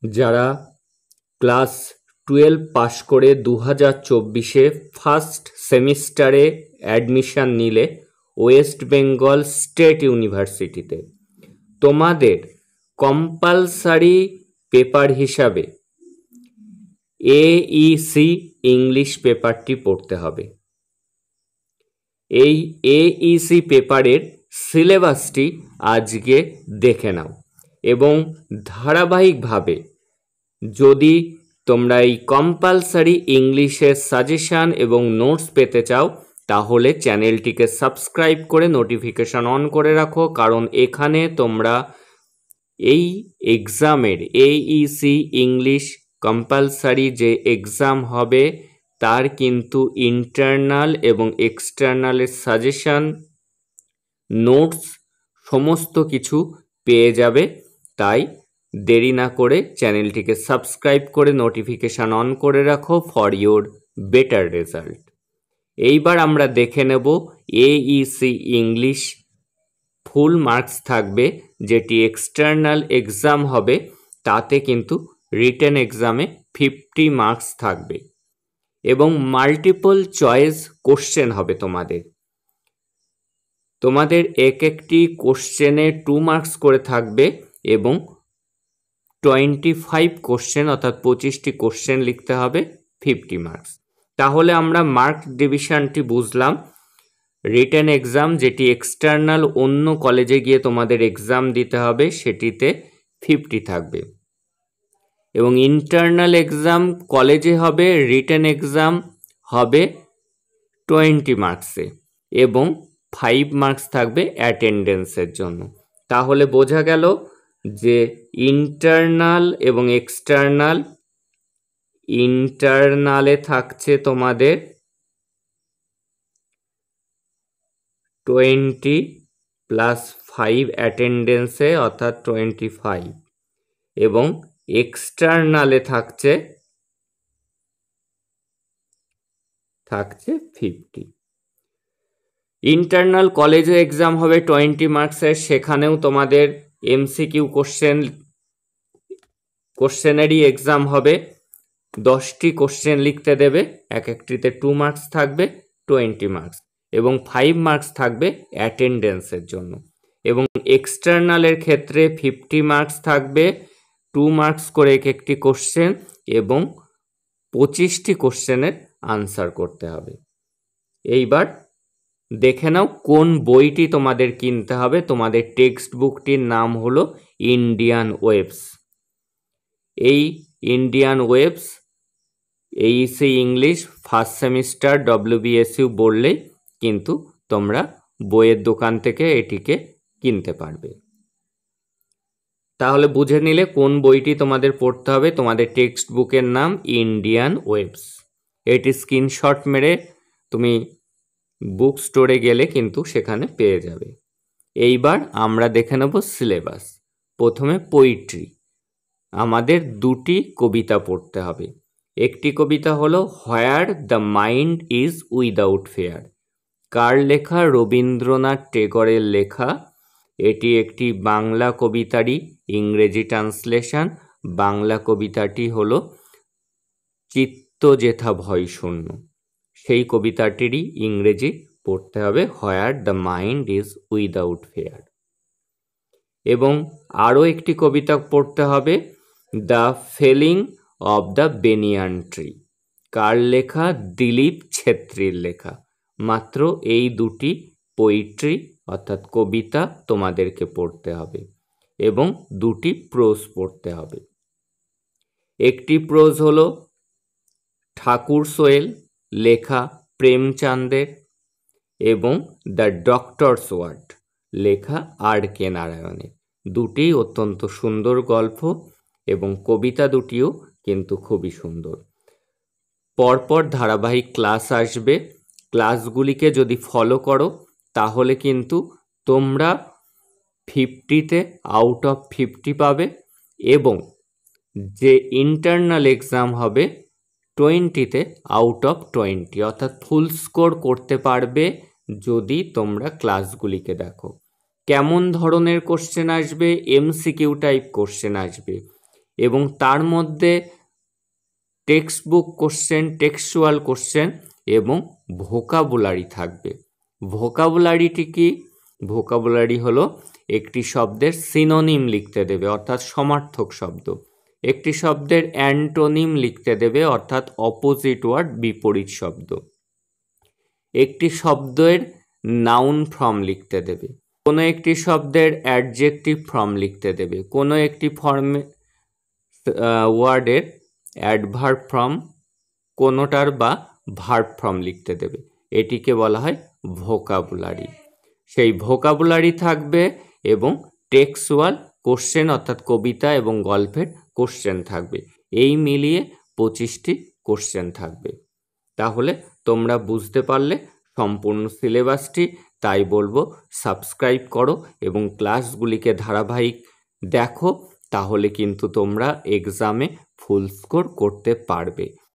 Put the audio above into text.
যারা ক্লাস 12 পাশ করে 2024-এ ফার্স্ট সেমিস্টারে অ্যাডমিশন নিলে ওয়েস্ট বেঙ্গল স্টেট ইউনিভার্সিটিতে, তোমাদের কম্পালসারি পেপার হিসাবে AEC ইংলিশ পেপারটি পড়তে হবে। এই AEC পেপারের সিলেবাসটি আজকে দেখে নাও এবং ধারাবাহিকভাবে যদি তোমরা এই কম্পালসারি ইংলিশের সাজেশান এবং নোটস পেতে চাও তাহলে চ্যানেলটিকে সাবস্ক্রাইব করে নোটিফিকেশন অন করে রাখো, কারণ এখানে তোমরা এই এক্সামের AEC ইংলিশ কম্পালসারি যে এক্সাম হবে তার কিন্তু ইন্টারনাল এবং এক্সটার্নালের সাজেশান, নোটস সমস্ত কিছু পেয়ে যাবে। তাই দেরি না করে চ্যানেলটিকে সাবস্ক্রাইব করে নোটিফিকেশান অন করে রাখো ফর ইউর বেটার রেজাল্ট। এইবার আমরা দেখে নেব AEC ইংলিশ ফুল মার্কস থাকবে, যেটি এক্সটার্নাল এক্সাম হবে তাতে কিন্তু রিটেন এক্সামে 50 মার্কস থাকবে এবং মাল্টিপল চয়েস কোশ্চেন হবে। তোমাদের একটি কোশ্চেনে 2 মার্কস করে থাকবে এবং 25 কোশ্চেন অর্থাৎ 25টি কোশ্চেন লিখতে হবে, 50 মার্কস। তাহলে আমরা মার্ক ডিভিশনটি বুঝলাম। রিটেন এক্সাম যেটি এক্সটার্নাল অন্য কলেজে গিয়ে তোমাদের এক্সাম দিতে হবে সেটিতে 50 থাকবে এবং ইন্টারনাল এক্সাম কলেজে হবে, রিটেন এক্সাম হবে 20 মার্কসে এবং 5 মার্কস থাকবে অ্যাটেন্ডেন্সের জন্য। তাহলে বোঝা গেল যে ইন্টারনাল এবং এক্সটার্নাল, ইন্টারনালে থাকছে তোমাদের 20 প্লাস 5 অ্যাটেন্ডেন্সে অর্থাৎ 25 এবং এক্সটার্নালে থাকছে 50। ইন্টারনাল কলেজে এক্সাম হবে 20 মার্কসের, সেখানেও তোমাদের MCQ কোশ্চেনেরই এক্সাম হবে। 10টি কোশ্চেন লিখতে দেবে, এক একটিতে 2 মার্কস থাকবে, 20 মার্কস এবং 5 মার্কস থাকবে অ্যাটেন্ডেন্সের জন্য। এবং এক্সটার্নালের ক্ষেত্রে 50 মার্কস থাকবে, 2 মার্কস করে এক একটি কোশ্চেন এবং 25টি কোশ্চেনের আনসার করতে হবে। এইবার দেখে নাও কোন বইটি তোমাদের কিনতে হবে। তোমাদের টেক্সট বুকটির নাম হলো ইন্ডিয়ান ওয়েবস। এই Indian waves AEC English first semester WBSU বললেই কিন্তু তোমরা বইয়ের দোকান থেকে এটিকে কিনতে পারবে। তাহলে বুঝে নিলে কোন বইটি তোমাদের পড়তে হবে। তোমাদের টেক্সট বুকের নাম ইন্ডিয়ান ওয়েবস। এটি স্ক্রিনশট মেরে তুমি বুক স্টোরে গেলে কিন্তু সেখানে পেয়ে যাবে। এইবার আমরা দেখে নেব সিলেবাস। প্রথমে পোয়েট্রি, আমাদের 2টি কবিতা পড়তে হবে। একটি কবিতা হলো where the mind is without fear. কার লেখা? রবীন্দ্রনাথ টেগরের লেখা। এটি একটি বাংলা কবিতারই ইংরেজি ট্রান্সলেশন। বাংলা কবিতাটি হলো চিত্ত যেথা ভয় শূন্য, সেই কবিতাটিরই ইংরেজি পড়তে হবে where the mind is without fear. এবং আরও একটি কবিতা পড়তে হবে the felling of the banyan tree. কার লেখা? দিলীপ ছেত্রীর লেখা। মাত্র এই 2টি পোয়েট্রি অর্থাৎ কবিতা তোমাদেরকে পড়তে হবে এবং 2টি প্রোজ পড়তে হবে। একটি প্রোজ হলো ঠাকুর সোয়েল লেখা প্রেমচাঁদের এবং দ্য ডক্টরস ওয়ার্ড লেখা R.K. নারায়ণের। 2টি অত্যন্ত সুন্দর গল্প এবং কবিতা 2টিও কিন্তু খুবই সুন্দর। পরপর ধারাবাহিক ক্লাস আসবে। ক্লাসগুলিকে যদি ফলো করো তাহলে কিন্তু তোমরা 50তে আউট অফ 50 পাবে এবং যে ইন্টারনাল এক্সাম হবে 20তে আউট অফ 20 অর্থাৎ ফুল স্কোর করতে পারবে যদি তোমরা ক্লাসগুলিকে দেখো। কেমন ধরনের কোশ্চেন আসবে? MCQ টাইপ কোশ্চেন আসবে। এবং তার মধ্যে text book question, textual question এবং ভোকাবুলারি থাকবে। ভোকাবুলারিটি কি? ভোকাবুলারি হলো একটি শব্দের সিনোনিম লিখতে দেবে অর্থাৎ সমার্থক শব্দ, একটি শব্দের অ্যান্টোনিম লিখতে দেবে অর্থাৎ অপোজিট ওয়ার্ড, বিপরীত শব্দ, একটি শব্দের নাউন ফর্ম লিখতে দেবে, কোনো একটি শব্দের অ্যাডজেক্টিভ ফর্ম লিখতে দেবে, কোনো একটি ফর্মে ওয়ার্ডের অ্যাডভার্ব ফর্ম, কোনোটার বা ভার্ব ফর্ম লিখতে দেবে। এটিকে বলা হয় ভোকাবুলারি। সেই ভোকাবুলারি থাকবে এবং টেক্সচুয়াল কোশ্চেন অর্থাৎ কবিতা এবং গল্পের কোশ্চেন থাকবে। এই মিলিয়ে 25টি কোশ্চেন থাকবে। তাহলে তোমরা বুঝতে পারলে সম্পূর্ণ সিলেবাসটি। তাই বলবো সাবস্ক্রাইব করো এবং ক্লাসগুলিকে ধারাবাহিক দেখো, তাহলে কিন্তু তোমরা এক্সামে ফুল স্কোর করতে পারবে।